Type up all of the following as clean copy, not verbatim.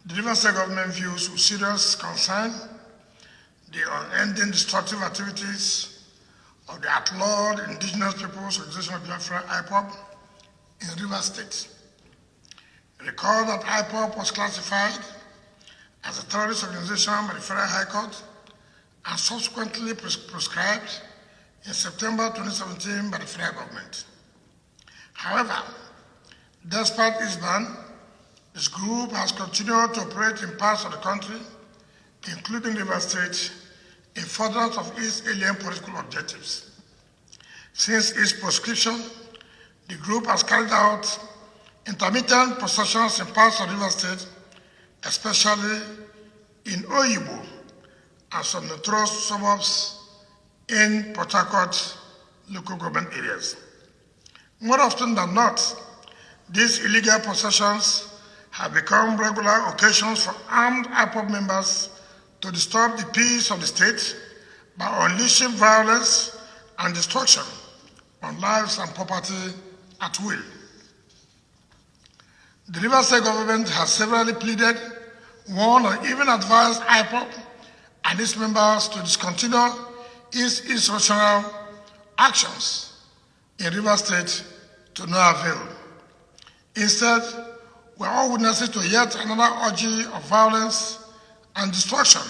The Rivers State government views with serious concern the unending destructive activities of the outlawed Indigenous Peoples Organization of Biafra, Ipob, in Rivers State. Recall that Ipob was classified as a terrorist organization by the Federal High Court and subsequently proscribed in September 2017 by the federal government. However, despite its ban, this group has continued to operate in parts of the country, including Rivers State, in furtherance of its alien political objectives. Since its proscription, the group has carried out intermittent possessions in parts of Rivers State, especially in Oyibo and some notorious suburbs in Port Harcourt local government areas. More often than not, these illegal possessions have become regular occasions for armed Ipob members to disturb the peace of the state by unleashing violence and destruction on lives and property at will. The Rivers State government has severally pleaded, warned, and even advised Ipob and its members to discontinue its insurrectional actions in Rivers State to no avail. Instead, we are all witnesses to yet another orgy of violence and destruction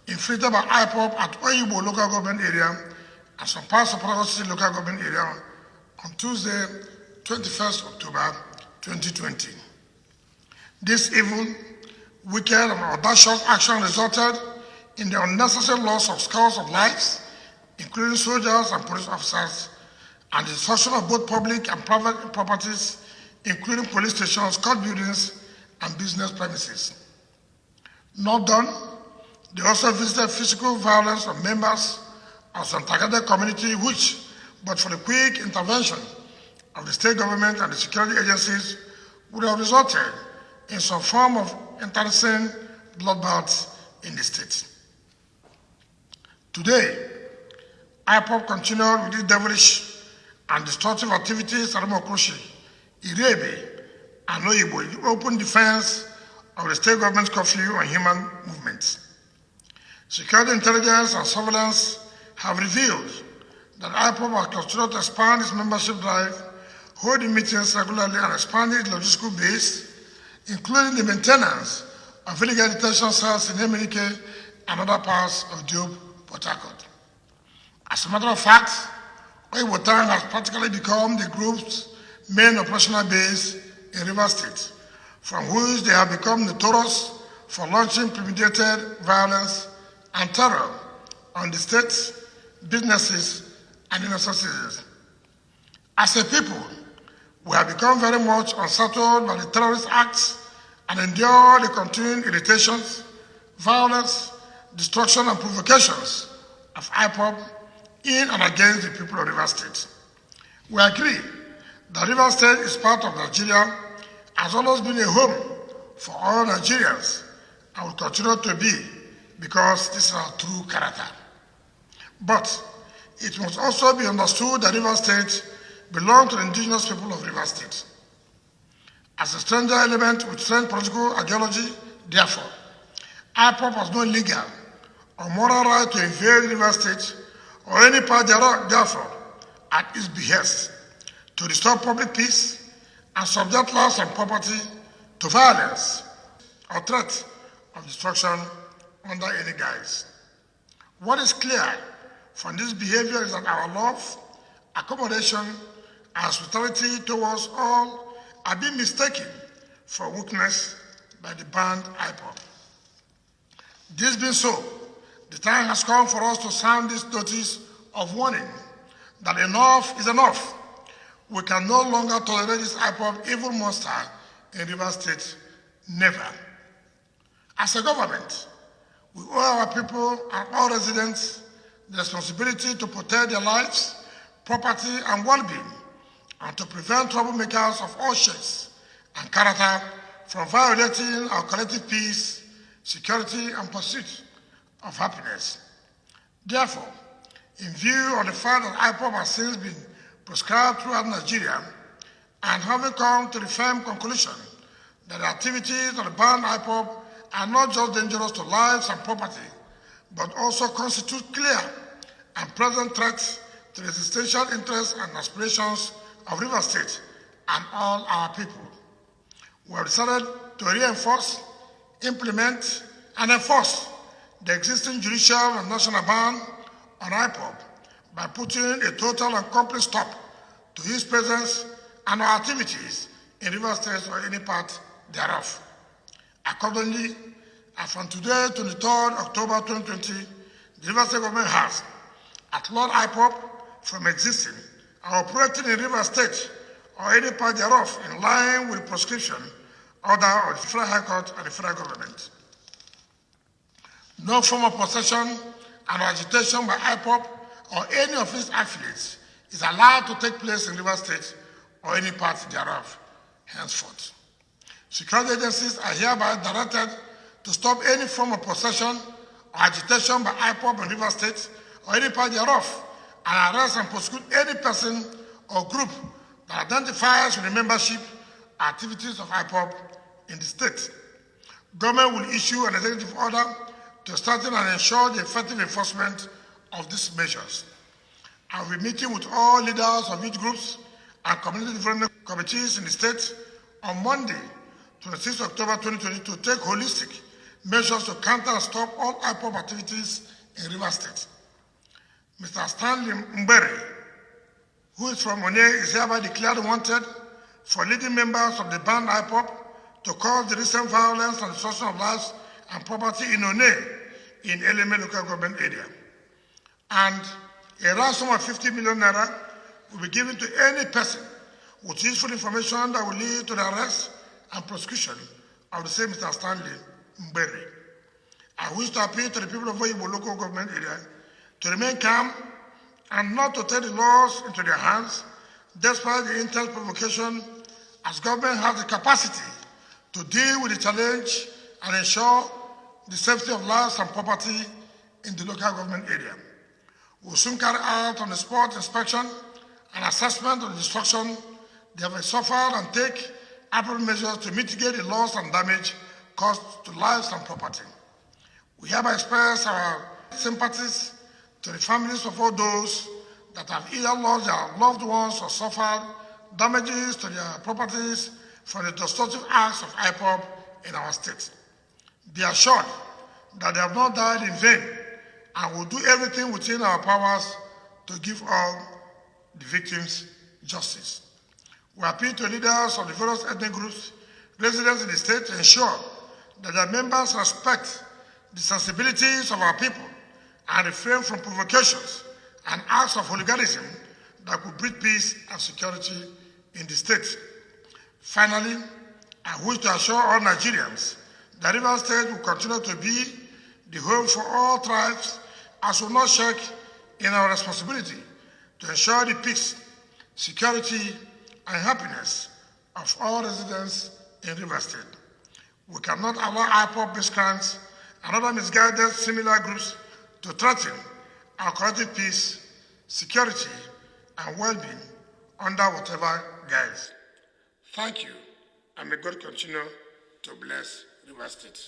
inflicted by Ipob at Oyibo local government area and some parts of Port Harcourt City local government area on Tuesday, 21st October 2020. This evil, wicked, and audacious action resulted in the unnecessary loss of scores of lives, including soldiers and police officers, and the destruction of both public and private properties, including police stations, court buildings, and business premises. Not done, they also visited physical violence on members of some targeted community which, but for the quick intervention of the state government and the security agencies, would have resulted in some form of internecine bloodbaths in the state. Today, Ipob continued with these devilish and destructive activities at Mokoshi, Irebe, and Oyibo in the open defense of the state government's curfew on human movements. Security intelligence and surveillance have revealed that Ipob has continued to expand its membership drive, holding meetings regularly and expanding its logistical base, including the maintenance of illegal detention cells in Emenike and other parts of Job, Port Harcourt. As a matter of fact, Oyibo Town has practically become the group's main operational base in Rivers State, from which they have become notorious for launching premeditated violence and terror on the state, businesses, and innocent citizens. As a people, we have become very much unsettled by the terrorist acts and endure the continuing irritations, violence, destruction, and provocations of Ipob in and against the people of Rivers State. We agree that Rivers State is part of Nigeria, has always been a home for all Nigerians, and will continue to be because this is our true character. But it must also be understood that Rivers State belongs to the indigenous people of Rivers State. As a stranger element with strange political ideology, therefore, Ipob has no legal or moral right to invade Rivers State or any part thereof, therefore, at its behest, to restore public peace and subject lives and property to violence or threat of destruction under any guise. What is clear from this behavior is that our love, accommodation, and hospitality towards all are being mistaken for weakness by the banned Ipob. This being so, the time has come for us to sound this notice of warning that enough is enough. We can no longer tolerate this Ipob evil monster in Rivers State. Never. As a government, we owe our people and all residents the responsibility to protect their lives, property, and well-being, and to prevent troublemakers of all shapes and character from violating our collective peace, security, and pursuit of happiness. Therefore, in view of the fact that Ipob has since been proscribed throughout Nigeria, and having come to the firm conclusion that the activities of the banned Ipob are not just dangerous to lives and property, but also constitute clear and present threats to the existential interests and aspirations of River State and all our people. We have decided to reinforce, implement, and enforce the existing judicial and national ban on Ipob by putting a total and complete stop to his presence and our activities in River State or any part thereof. Accordingly, and from today, 23rd October 2020, the River State government has outlawed Ipob from existing or operating in River State or any part thereof in line with the proscription order of the Federal High Court and the federal government. No form of possession and agitation by Ipob or any of its affiliates is allowed to take place in River State or any part thereof henceforth. Security agencies are hereby directed to stop any form of possession or agitation by Ipob in River State or any part thereof, and arrest and prosecute any person or group that identifies with the membership or activities of Ipob in the state. Government will issue an executive order to strengthen and ensure the effective enforcement of these measures. I will be meeting with all leaders of youth groups and community development committees in the state on Monday, 26 October 2020, to take holistic measures to counter and stop all Ipob activities in River State. Mr. Stanley Mgbere, who is from One, is hereby declared wanted for leading members of the band Ipob to cause the recent violence and destruction of lives and property in One in Eleme local government area. And a ransom of 50 million naira will be given to any person with useful information that will lead to the arrest and prosecution of the same Mr. Stanley Mgbere. I wish to appeal to the people of Wike local government area to remain calm and not to take the laws into their hands, despite the intense provocation, as government has the capacity to deal with the challenge and ensure the safety of lives and property in the local government area. We will soon carry out on the spot inspection and assessment of the destruction they have suffered and take appropriate measures to mitigate the loss and damage caused to lives and property. We hereby express our sympathies to the families of all those that have either lost their loved ones or suffered damages to their properties from the destructive acts of Ipob in our state. Be assured that they have not died in vain and will do everything within our powers to give all the victims justice. We appeal to leaders of the various ethnic groups residents in the state to ensure that their members respect the sensibilities of our people and refrain from provocations and acts of hooliganism that could breed peace and security in the state. Finally, I wish to assure all Nigerians that River State will continue to be the home for all tribes, as we will not shirk in our responsibility to ensure the peace, security, and happiness of all residents in River State. We cannot allow Ipob miscreants and other misguided similar groups to threaten our collective peace, security, and well-being under whatever guise. Thank you, and may God continue to bless River State.